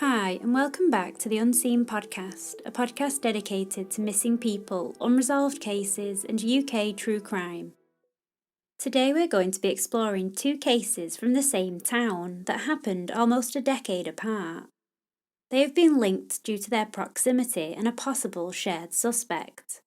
Hi, and welcome back to the Unseen Podcast, a podcast dedicated to missing people, unresolved cases, and UK true crime. Today we're going to be exploring two cases from the same town that happened almost a decade apart. They have been linked due to their proximity and a possible shared suspect.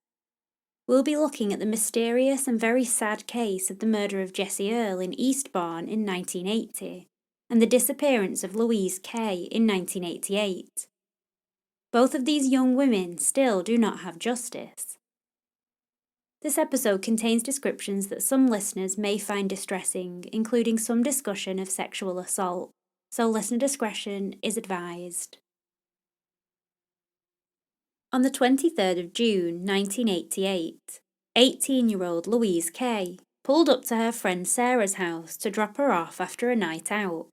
We'll be looking at the mysterious and very sad case of the murder of Jessie Earl in Eastbourne in 1980. And the disappearance of Louise Kay in 1988. Both of these young women still do not have justice. This episode contains descriptions that some listeners may find distressing, including some discussion of sexual assault, so listener discretion is advised. On the 23rd of June 1988, 18-year-old Louise Kay pulled up to her friend Sarah's house to drop her off after a night out.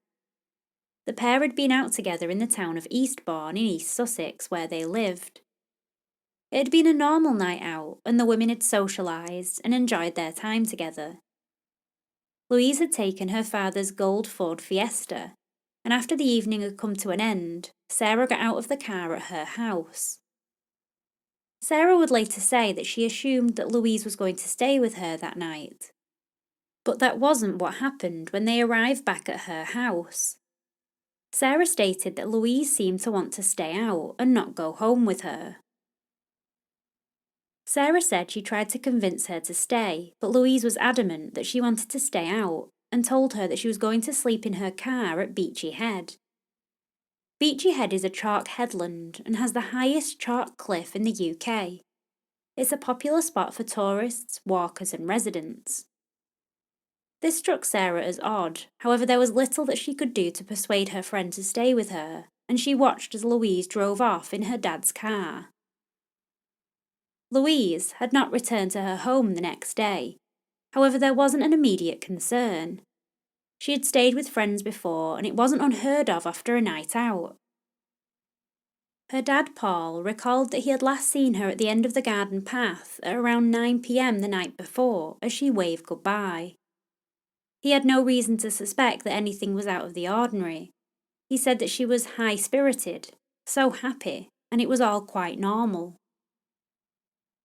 The pair had been out together in the town of Eastbourne in East Sussex, where they lived. It had been a normal night out, and the women had socialised and enjoyed their time together. Louise had taken her father's gold Ford Fiesta, and after the evening had come to an end, Sarah got out of the car at her house. Sarah would later say that she assumed that Louise was going to stay with her that night. But that wasn't what happened when they arrived back at her house. Sarah stated that Louise seemed to want to stay out and not go home with her. Sarah said she tried to convince her to stay, but Louise was adamant that she wanted to stay out and told her that she was going to sleep in her car at Beachy Head. Beachy Head is a chalk headland and has the highest chalk cliff in the UK. It's a popular spot for tourists, walkers and residents. This struck Sarah as odd, however there was little that she could do to persuade her friend to stay with her, and she watched as Louise drove off in her dad's car. Louise had not returned to her home the next day, however there wasn't an immediate concern. She had stayed with friends before and it wasn't unheard of after a night out. Her dad, Paul, recalled that he had last seen her at the end of the garden path at around 9 p.m. the night before as she waved goodbye. He had no reason to suspect that anything was out of the ordinary. He said that she was high-spirited, so happy, and it was all quite normal.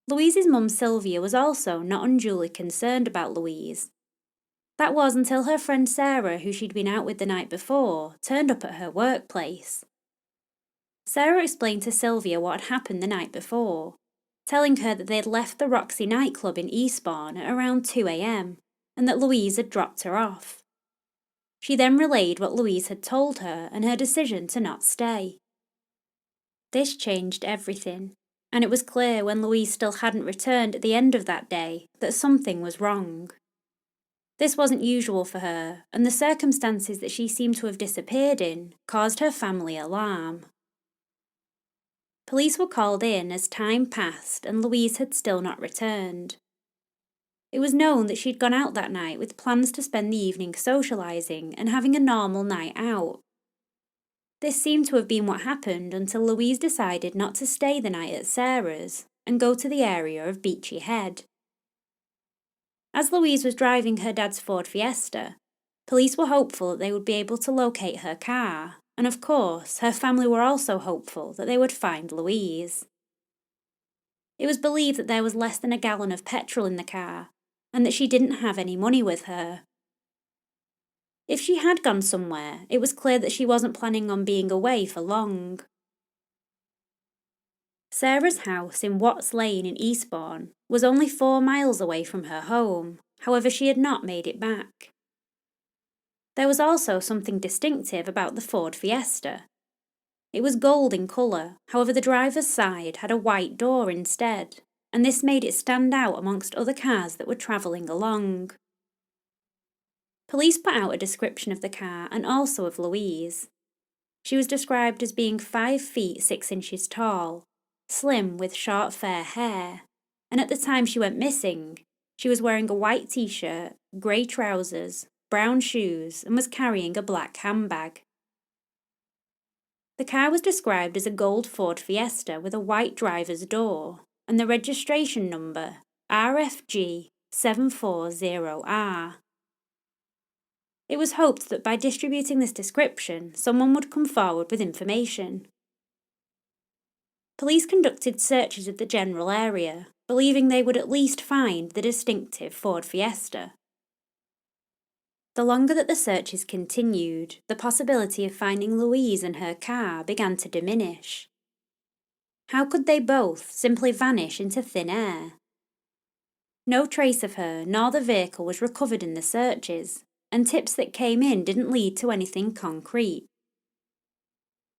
Louise's mum Sylvia was also not unduly concerned about Louise. That was until her friend Sarah, who she'd been out with the night before, turned up at her workplace. Sarah explained to Sylvia what had happened the night before, telling her that they had left the Roxy nightclub in Eastbourne at around 2 a.m. and that Louise had dropped her off. She then relayed what Louise had told her and her decision to not stay. This changed everything, and it was clear when Louise still hadn't returned at the end of that day that something was wrong. This wasn't usual for her, and the circumstances that she seemed to have disappeared in caused her family alarm. Police were called in as time passed and Louise had still not returned. It was known that she'd gone out that night with plans to spend the evening socialising and having a normal night out. This seemed to have been what happened until Louise decided not to stay the night at Sarah's and go to the area of Beachy Head. As Louise was driving her dad's Ford Fiesta, police were hopeful that they would be able to locate her car, and of course, her family were also hopeful that they would find Louise. It was believed that there was less than a gallon of petrol in the car, and that she didn't have any money with her. If she had gone somewhere, it was clear that she wasn't planning on being away for long. Sarah's house in Watts Lane in Eastbourne was only 4 miles away from her home, however she had not made it back. There was also something distinctive about the Ford Fiesta. It was gold in colour, however the driver's side had a white door instead, and this made it stand out amongst other cars that were travelling along. Police put out a description of the car and also of Louise. She was described as being 5 feet 6 inches tall, slim with short fair hair, and at the time she went missing, she was wearing a white t-shirt, grey trousers, brown shoes and was carrying a black handbag. The car was described as a gold Ford Fiesta with a white driver's door and the registration number RFG 740R. It was hoped that by distributing this description, someone would come forward with information. Police conducted searches of the general area, believing they would at least find the distinctive Ford Fiesta. The longer that the searches continued, the possibility of finding Louise and her car began to diminish. How could they both simply vanish into thin air? No trace of her nor the vehicle was recovered in the searches, and tips that came in didn't lead to anything concrete.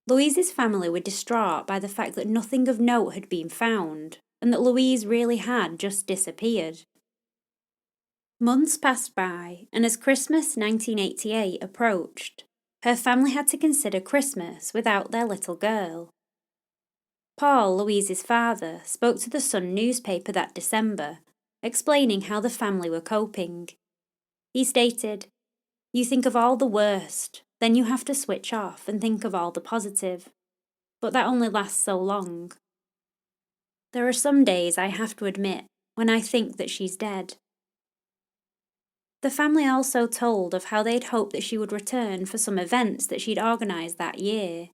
Louise's family were distraught by the fact that nothing of note had been found, and that Louise really had just disappeared. Months passed by, and as Christmas 1988 approached, her family had to consider Christmas without their little girl. Paul, Louise's father, spoke to the Sun newspaper that December, explaining how the family were coping. He stated, "You think of all the worst, then you have to switch off and think of all the positive. But that only lasts so long. There are some days, I have to admit, when I think that she's dead." The family also told of how they'd hoped that she would return for some events that she'd organised that year,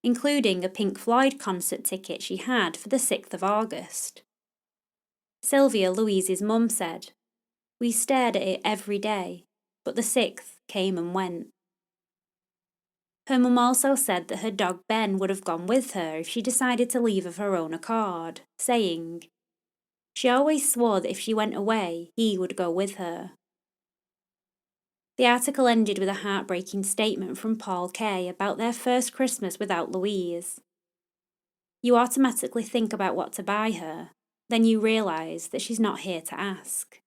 including a Pink Floyd concert ticket she had for the 6th of August. Sylvia, Louise's mum, said, "We stared at it every day, but the 6th came and went." Her mum also said that her dog Ben would have gone with her if she decided to leave of her own accord, saying, "She always swore that if she went away, he would go with her." The article ended with a heartbreaking statement from Paul Kay about their first Christmas without Louise. "You automatically think about what to buy her, then you realise that she's not here to ask."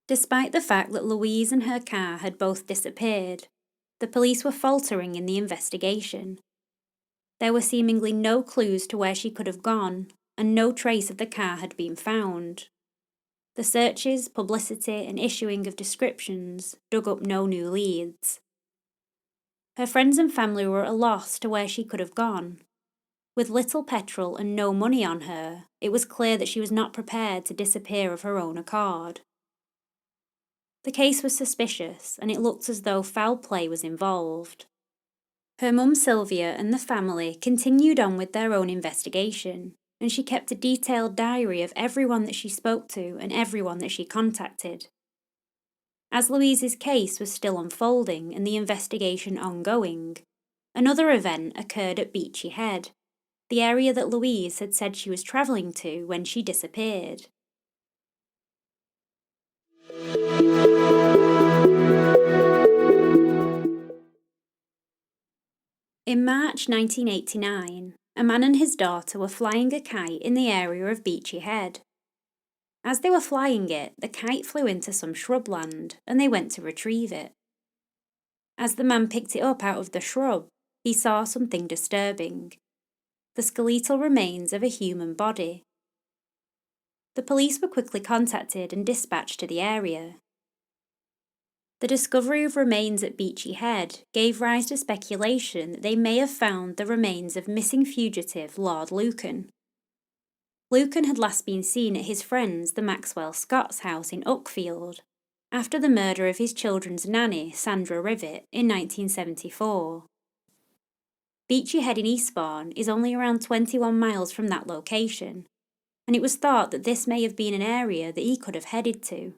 Despite the fact that Louise and her car had both disappeared, the police were faltering in the investigation. There were seemingly no clues to where she could have gone, and no trace of the car had been found. The searches, publicity, and issuing of descriptions dug up no new leads. Her friends and family were at a loss to where she could have gone. With little petrol and no money on her, it was clear that she was not prepared to disappear of her own accord. The case was suspicious, and it looked as though foul play was involved. Her mum Sylvia and the family continued on with their own investigation, and she kept a detailed diary of everyone that she spoke to and everyone that she contacted. As Louise's case was still unfolding and the investigation ongoing, another event occurred at Beachy Head, the area that Louise had said she was travelling to when she disappeared. In March 1989, a man and his daughter were flying a kite in the area of Beachy Head. As they were flying it, the kite flew into some shrubland, and they went to retrieve it. As the man picked it up out of the shrub, he saw something disturbing: the skeletal remains of a human body. The police were quickly contacted and dispatched to the area. The discovery of remains at Beachy Head gave rise to speculation that they may have found the remains of missing fugitive Lord Lucan. Lucan had last been seen at his friend's, the Maxwell Scott's house in Uckfield, after the murder of his children's nanny, Sandra Rivet, in 1974. Beachy Head in Eastbourne is only around 21 miles from that location, and it was thought that this may have been an area that he could have headed to.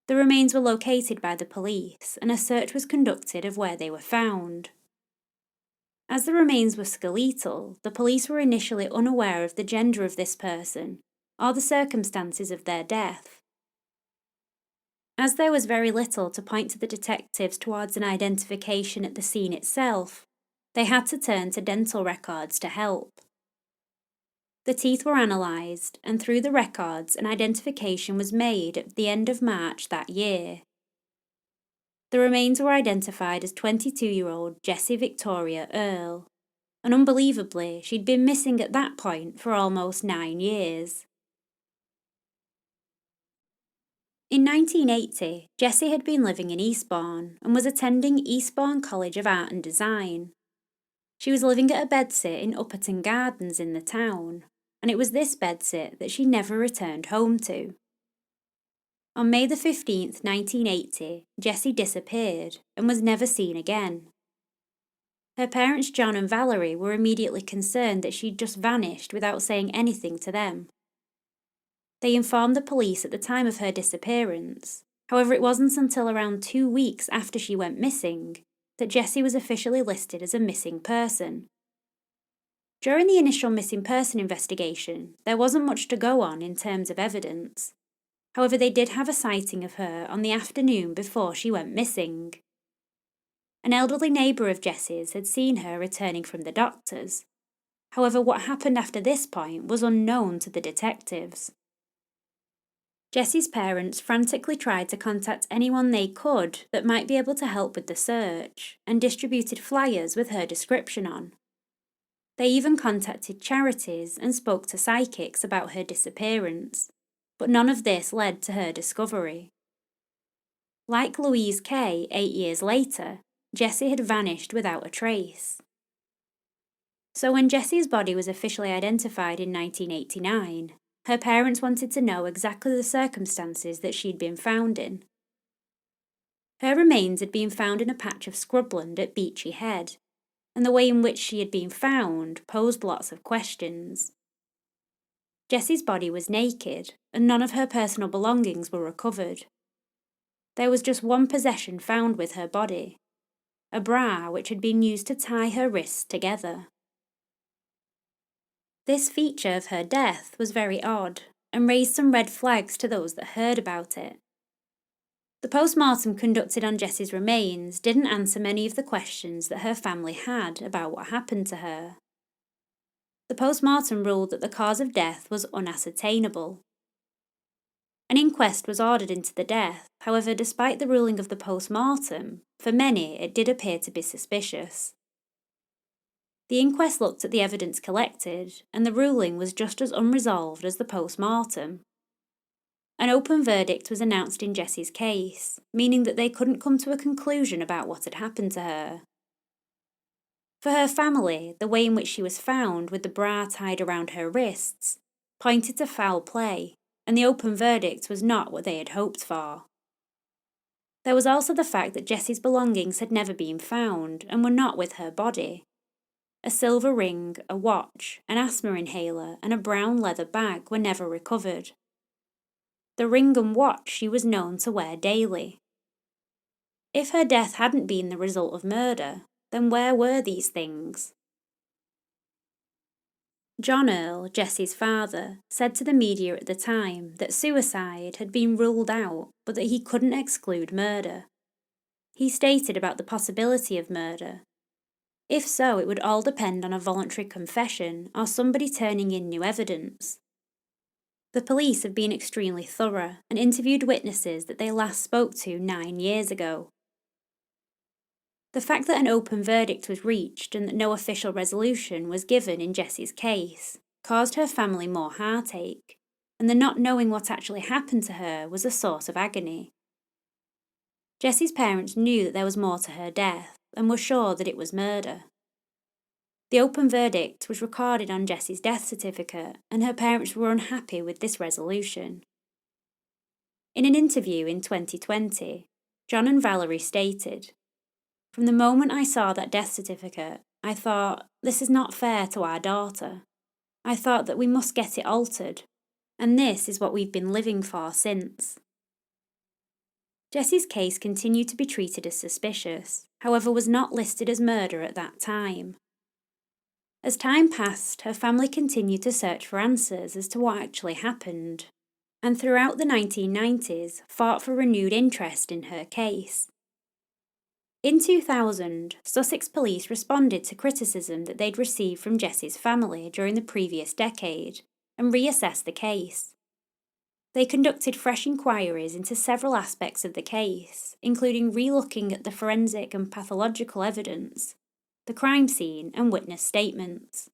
The remains were located by the police, and a search was conducted of where they were found. As the remains were skeletal, the police were initially unaware of the gender of this person, or the circumstances of their death. As there was very little to point to the detectives towards an identification at the scene itself, they had to turn to dental records to help. The teeth were analysed, and through the records an identification was made at the end of March that year. The remains were identified as 22-year-old Jessie Victoria Earl, and unbelievably she'd been missing at that point for almost 9 years. In 1980, Jessie had been living in Eastbourne and was attending Eastbourne College of Art and Design. She was living at a bedsit in Upperton Gardens in the town, and it was this bedsit that she never returned home to. On May the 15th, 1980, Jessie disappeared and was never seen again. Her parents John and Valerie were immediately concerned that she'd just vanished without saying anything to them. They informed the police at the time of her disappearance. However, it wasn't until around 2 weeks after she went missing that Jessie was officially listed as a missing person. During the initial missing person investigation, there wasn't much to go on in terms of evidence. However, they did have a sighting of her on the afternoon before she went missing. An elderly neighbour of Jessie's had seen her returning from the doctor's. However, what happened after this point was unknown to the detectives. Jessie's parents frantically tried to contact anyone they could that might be able to help with the search, and distributed flyers with her description on. They even contacted charities and spoke to psychics about her disappearance, but none of this led to her discovery. Like Louise Kay 8 years later, Jessie had vanished without a trace. So when Jessie's body was officially identified in 1989, her parents wanted to know exactly the circumstances that she'd been found in. Her remains had been found in a patch of scrubland at Beachy Head, and the way in which she had been found posed lots of questions. Jessie's body was naked, and none of her personal belongings were recovered. There was just one possession found with her body, a bra which had been used to tie her wrists together. This feature of her death was very odd, and raised some red flags to those that heard about it. The post-mortem conducted on Jessie's remains didn't answer many of the questions that her family had about what happened to her. The post-mortem ruled that the cause of death was unascertainable. An inquest was ordered into the death, however, despite the ruling of the post-mortem, for many it did appear to be suspicious. The inquest looked at the evidence collected, and the ruling was just as unresolved as the post-mortem. An open verdict was announced in Jessie's case, meaning that they couldn't come to a conclusion about what had happened to her. For her family, the way in which she was found with the bra tied around her wrists pointed to foul play, and the open verdict was not what they had hoped for. There was also the fact that Jessie's belongings had never been found and were not with her body. A silver ring, a watch, an asthma inhaler, and a brown leather bag were never recovered. The ring and watch she was known to wear daily. If her death hadn't been the result of murder, then where were these things? John Earl, Jessie's father, said to the media at the time that suicide had been ruled out, but that he couldn't exclude murder. He stated about the possibility of murder. If so, it would all depend on a voluntary confession or somebody turning in new evidence. The police have been extremely thorough and interviewed witnesses that they last spoke to 9 years ago. The fact that an open verdict was reached and that no official resolution was given in Jessie's case caused her family more heartache, and the not knowing what actually happened to her was a source of agony. Jessie's parents knew that there was more to her death and were sure that it was murder. The open verdict was recorded on Jessie's death certificate, and her parents were unhappy with this resolution. In an interview in 2020, John and Valerie stated, "From the moment I saw that death certificate, I thought, this is not fair to our daughter. I thought that we must get it altered, and this is what we've been living for since." Jessie's case continued to be treated as suspicious, however was not listed as murder at that time. As time passed, her family continued to search for answers as to what actually happened, and throughout the 1990s fought for renewed interest in her case. In 2000, Sussex police responded to criticism that they'd received from Jessie's family during the previous decade and reassessed the case. They conducted fresh inquiries into several aspects of the case, including re-looking at the forensic and pathological evidence, the crime scene, and witness statements.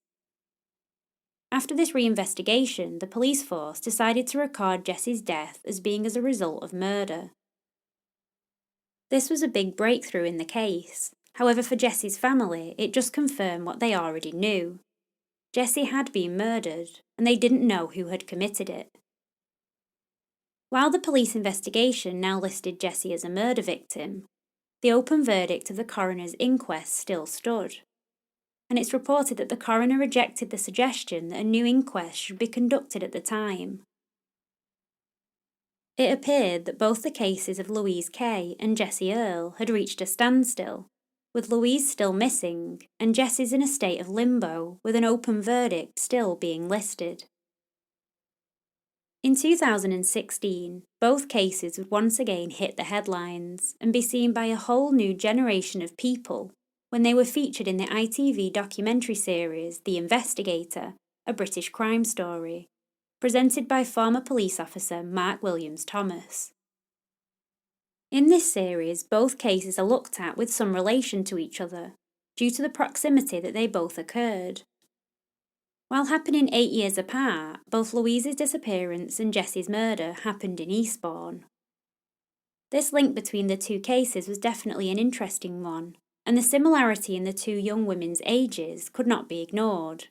After this reinvestigation, the police force decided to record Jessie's death as being as a result of murder. This was a big breakthrough in the case. However, for Jessie's family, it just confirmed what they already knew. Jessie had been murdered, and they didn't know who had committed it. While the police investigation now listed Jessie as a murder victim, the open verdict of the coroner's inquest still stood, and it's reported that the coroner rejected the suggestion that a new inquest should be conducted at the time. It appeared that both the cases of Louise Kay and Jessie Earl had reached a standstill, with Louise still missing and Jessie's in a state of limbo with an open verdict still being listed. In 2016, both cases would once again hit the headlines and be seen by a whole new generation of people when they were featured in the ITV documentary series The Investigator, a British crime story, presented by former police officer Mark Williams-Thomas. In this series, both cases are looked at with some relation to each other, due to the proximity that they both occurred. While happening 8 years apart, both Louise's disappearance and Jessie's murder happened in Eastbourne. This link between the two cases was definitely an interesting one, and the similarity in the two young women's ages could not be ignored.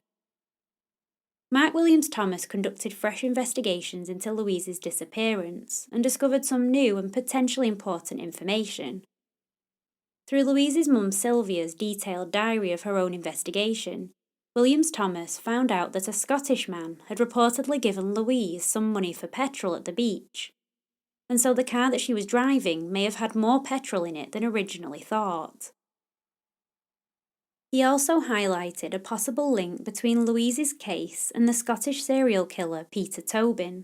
Mark Williams-Thomas conducted fresh investigations into Louise's disappearance and discovered some new and potentially important information. Through Louise's mum Sylvia's detailed diary of her own investigation, Williams-Thomas found out that a Scottish man had reportedly given Louise some money for petrol at the beach, and so the car that she was driving may have had more petrol in it than originally thought. He also highlighted a possible link between Louise's case and the Scottish serial killer Peter Tobin.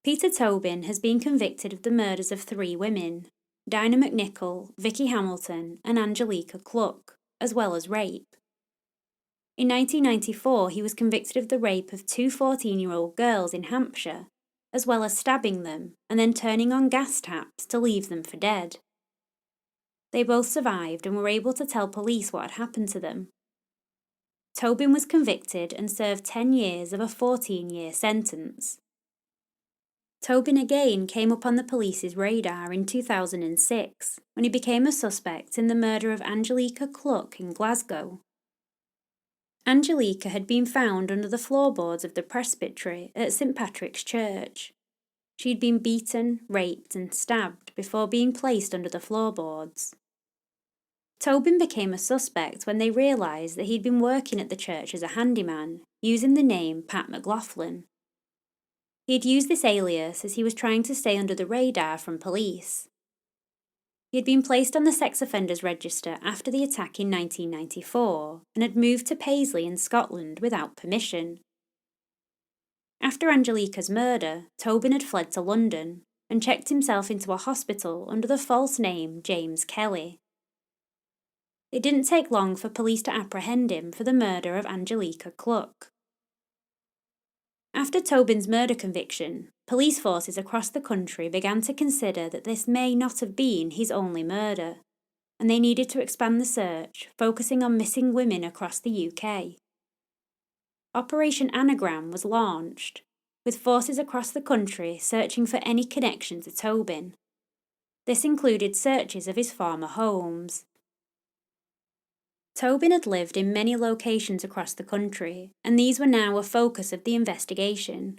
Peter Tobin has been convicted of the murders of 3 women, Dinah McNichol, Vicky Hamilton and Angelica Cluck, as well as rape. In 1994, he was convicted of the rape of 2 14-year-old girls in Hampshire, as well as stabbing them and then turning on gas taps to leave them for dead. They both survived and were able to tell police what had happened to them. Tobin was convicted and served 10 years of a 14-year sentence. Tobin again came up on the police's radar in 2006 when he became a suspect in the murder of Angelica Cluck in Glasgow. Angelica had been found under the floorboards of the presbytery at St Patrick's Church. She had been beaten, raped and stabbed before being placed under the floorboards. Tobin became a suspect when they realised that he'd been working at the church as a handyman, using the name Pat McLaughlin. He had used this alias as he was trying to stay under the radar from police. He had been placed on the sex offenders register after the attack in 1994 and had moved to Paisley in Scotland without permission. After Angelica's murder, Tobin had fled to London and checked himself into a hospital under the false name James Kelly. It didn't take long for police to apprehend him for the murder of Angelica Cluck. After Tobin's murder conviction, police forces across the country began to consider that this may not have been his only murder, and they needed to expand the search, focusing on missing women across the UK. Operation Anagram was launched, with forces across the country searching for any connection to Tobin. This included searches of his former homes. Tobin had lived in many locations across the country, and these were now a focus of the investigation.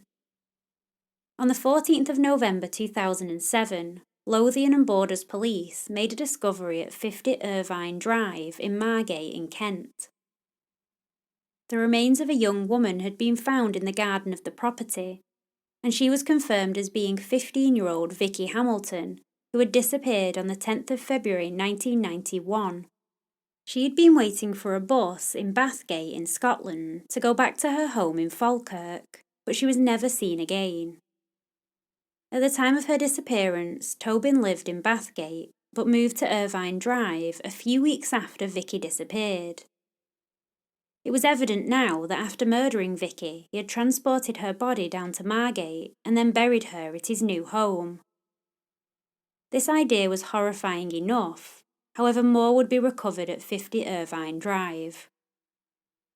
On the 14th of November 2007, Lothian and Borders Police made a discovery at 50 Irvine Drive in Margate in Kent. The remains of a young woman had been found in the garden of the property, and she was confirmed as being 15-year-old Vicky Hamilton, who had disappeared on the 10th of February 1991. She had been waiting for a bus in Bathgate in Scotland to go back to her home in Falkirk, but she was never seen again. At the time of her disappearance, Tobin lived in Bathgate, but moved to Irvine Drive a few weeks after Vicky disappeared. It was evident now that after murdering Vicky, he had transported her body down to Margate and then buried her at his new home. This idea was horrifying enough. However, more would be recovered at 50 Irvine Drive.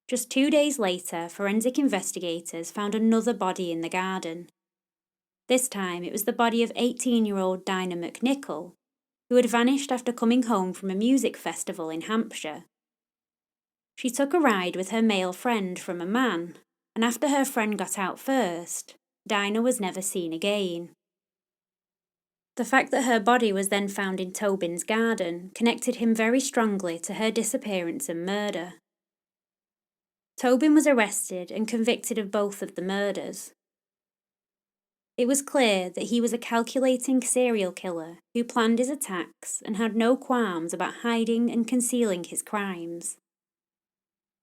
Just 2 days later, forensic investigators found another body in the garden. This time, it was the body of 18-year-old Dinah McNichol, who had vanished after coming home from a music festival in Hampshire. She took a ride with her male friend from a man, and after her friend got out first, Dinah was never seen again. The fact that her body was then found in Tobin's garden connected him very strongly to her disappearance and murder. Tobin was arrested and convicted of both of the murders. It was clear that he was a calculating serial killer who planned his attacks and had no qualms about hiding and concealing his crimes.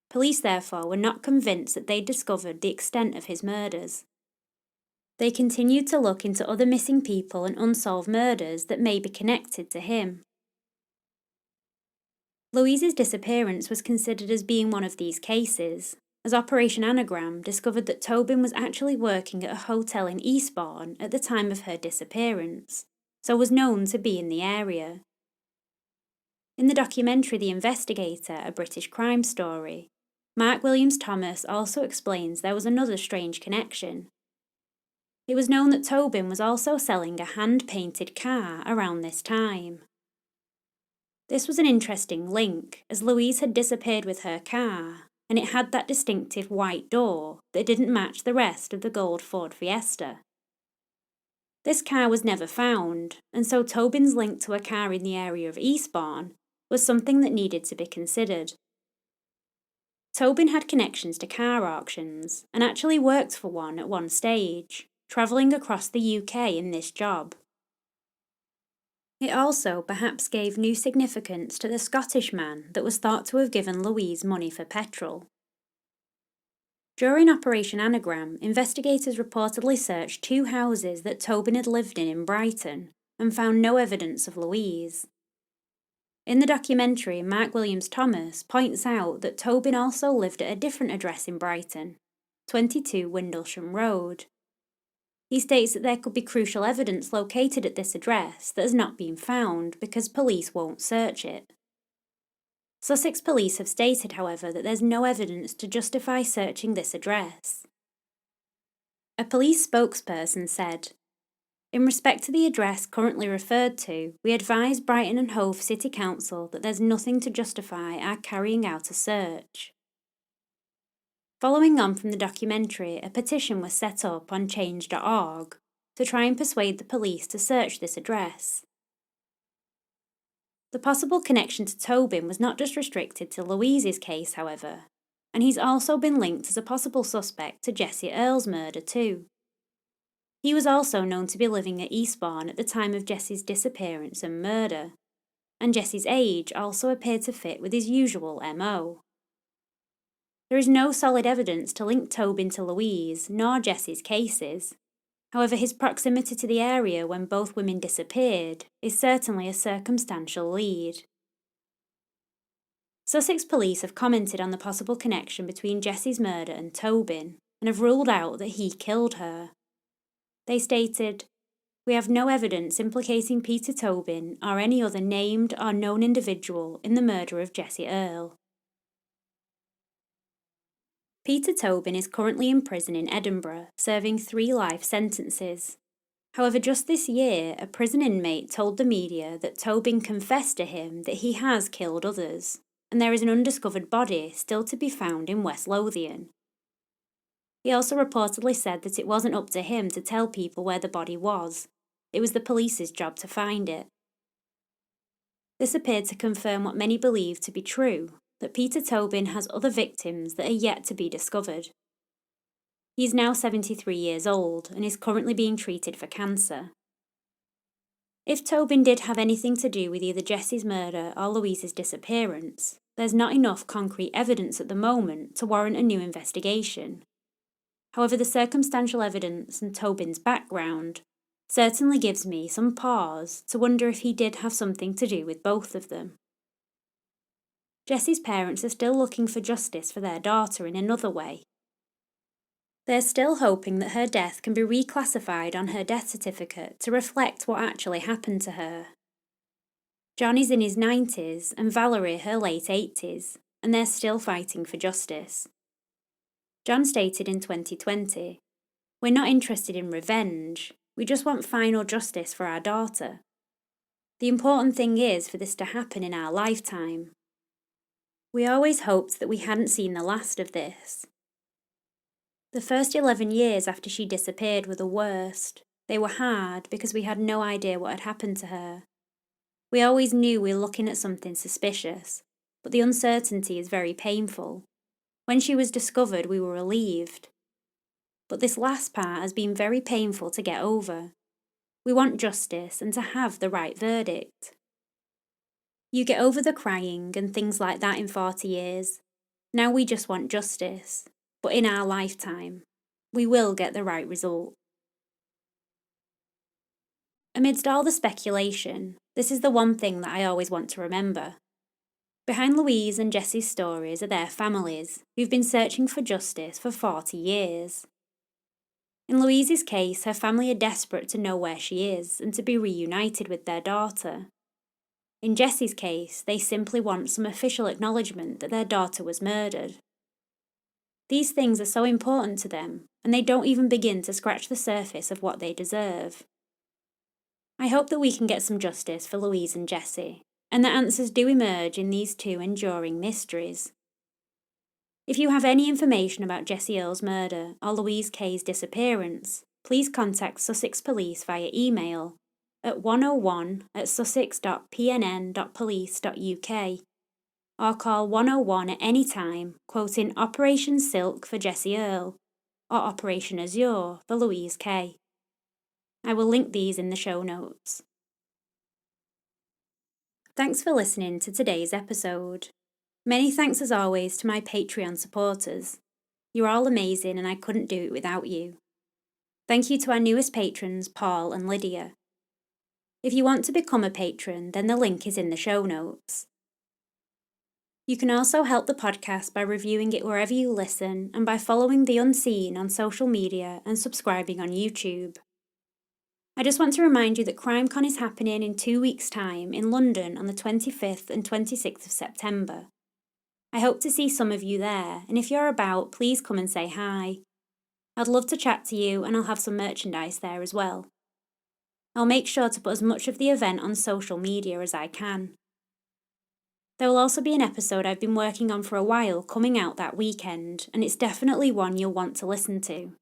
Police, therefore, were not convinced that they'd discovered the extent of his murders. They continued to look into other missing people and unsolved murders that may be connected to him. Louise's disappearance was considered as being one of these cases, as Operation Anagram discovered that Tobin was actually working at a hotel in Eastbourne at the time of her disappearance, so was known to be in the area. In the documentary The Investigator, a British crime story, Mark Williams-Thomas also explains there was another strange connection. It was known that Tobin was also selling a hand-painted car around this time. This was an interesting link, as Louise had disappeared with her car, and it had that distinctive white door that didn't match the rest of the gold Ford Fiesta. This car was never found, and so Tobin's link to a car in the area of Eastbourne was something that needed to be considered. Tobin had connections to car auctions, and actually worked for one at one stage, travelling across the UK in this job. It also perhaps gave new significance to the Scottish man that was thought to have given Louise money for petrol. During Operation Anagram, investigators reportedly searched 2 houses that Tobin had lived in Brighton and found no evidence of Louise. In the documentary, Mark Williams-Thomas points out that Tobin also lived at a different address in Brighton, 22 Windlesham Road. He states that there could be crucial evidence located at this address that has not been found because police won't search it. Sussex police have stated, however, that there's no evidence to justify searching this address. A police spokesperson said, "In respect to the address currently referred to, we advise Brighton and Hove City Council that there's nothing to justify our carrying out a search." Following on from the documentary, a petition was set up on change.org to try and persuade the police to search this address. The possible connection to Tobin was not just restricted to Louise's case, however, and he's also been linked as a possible suspect to Jessie Earl's murder too. He was also known to be living at Eastbourne at the time of Jessie's disappearance and murder, and Jessie's age also appeared to fit with his usual MO. There is no solid evidence to link Tobin to Louise nor Jessie's cases. However, his proximity to the area when both women disappeared is certainly a circumstantial lead. Sussex police have commented on the possible connection between Jessie's murder and Tobin and have ruled out that he killed her. They stated, "We have no evidence implicating Peter Tobin or any other named or known individual in the murder of Jessie Earl." Peter Tobin is currently in prison in Edinburgh, serving 3 life sentences. However, just this year, a prison inmate told the media that Tobin confessed to him that he has killed others, and there is an undiscovered body still to be found in West Lothian. He also reportedly said that it wasn't up to him to tell people where the body was. It was the police's job to find it. This appeared to confirm what many believe to be true, that Peter Tobin has other victims that are yet to be discovered. He is now 73 years old and is currently being treated for cancer. If Tobin did have anything to do with either Jessie's murder or Louise's disappearance, there's not enough concrete evidence at the moment to warrant a new investigation. However, the circumstantial evidence and Tobin's background certainly gives me some pause to wonder if he did have something to do with both of them. Jessie's parents are still looking for justice for their daughter in another way. They're still hoping that her death can be reclassified on her death certificate to reflect what actually happened to her. John is in his 90s and Valerie her late 80s, and they're still fighting for justice. John stated in 2020, "We're not interested in revenge, we just want final justice for our daughter. The important thing is for this to happen in our lifetime. We always hoped that we hadn't seen the last of this." The first 11 years after she disappeared were the worst. They were hard because we had no idea what had happened to her. We always knew we were looking at something suspicious, but the uncertainty is very painful. When she was discovered, we were relieved. But this last part has been very painful to get over. We want justice and to have the right verdict. You get over the crying and things like that in 40 years. Now we just want justice, but in our lifetime, we will get the right result. Amidst all the speculation, this is the one thing that I always want to remember. Behind Louise and Jessie's stories are their families, who've been searching for justice for 40 years. In Louise's case, her family are desperate to know where she is and to be reunited with their daughter. In Jessie's case, they simply want some official acknowledgement that their daughter was murdered. These things are so important to them, and they don't even begin to scratch the surface of what they deserve. I hope that we can get some justice for Louise and Jessie, and that answers do emerge in these two enduring mysteries. If you have any information about Jessie Earl's murder or Louise Kay's disappearance, please contact Sussex Police via email at 101@sussex.pnn.police.uk or call 101 at any time, quoting Operation Silk for Jessie Earl or Operation Azure for Louise Kay. I will link these in the show notes. Thanks for listening to today's episode. Many thanks as always to my Patreon supporters. You're all amazing and I couldn't do it without you. Thank you to our newest patrons, Paul and Lydia. If you want to become a patron, then the link is in the show notes. You can also help the podcast by reviewing it wherever you listen and by following The Unseen on social media and subscribing on YouTube. I just want to remind you that CrimeCon is happening in 2 weeks' time in London on the 25th and 26th of September. I hope to see some of you there, and if you're about, please come and say hi. I'd love to chat to you, and I'll have some merchandise there as well. I'll make sure to put as much of the event on social media as I can. There will also be an episode I've been working on for a while coming out that weekend, and it's definitely one you'll want to listen to.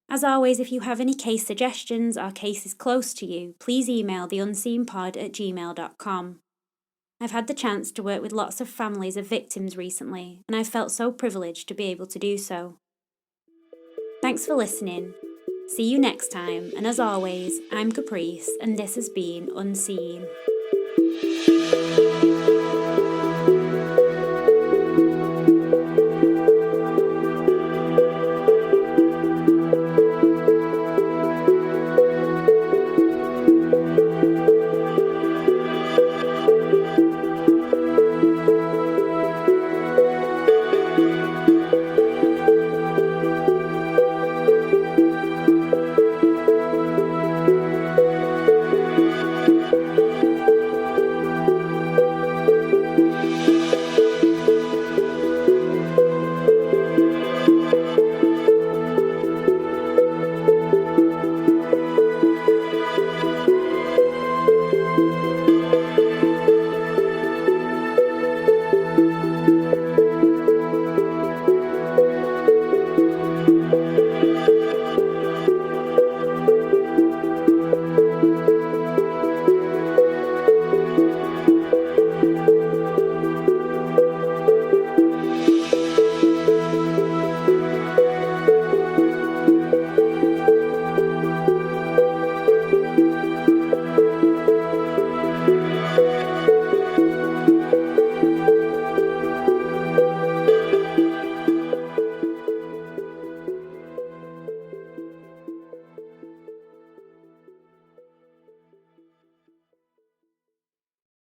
As always, if you have any case suggestions or cases close to you, please email theunseenpod@gmail.com. I've had the chance to work with lots of families of victims recently, and I've felt so privileged to be able to do so. Thanks for listening. See you next time, and as always, I'm Caprice, and this has been Unseen.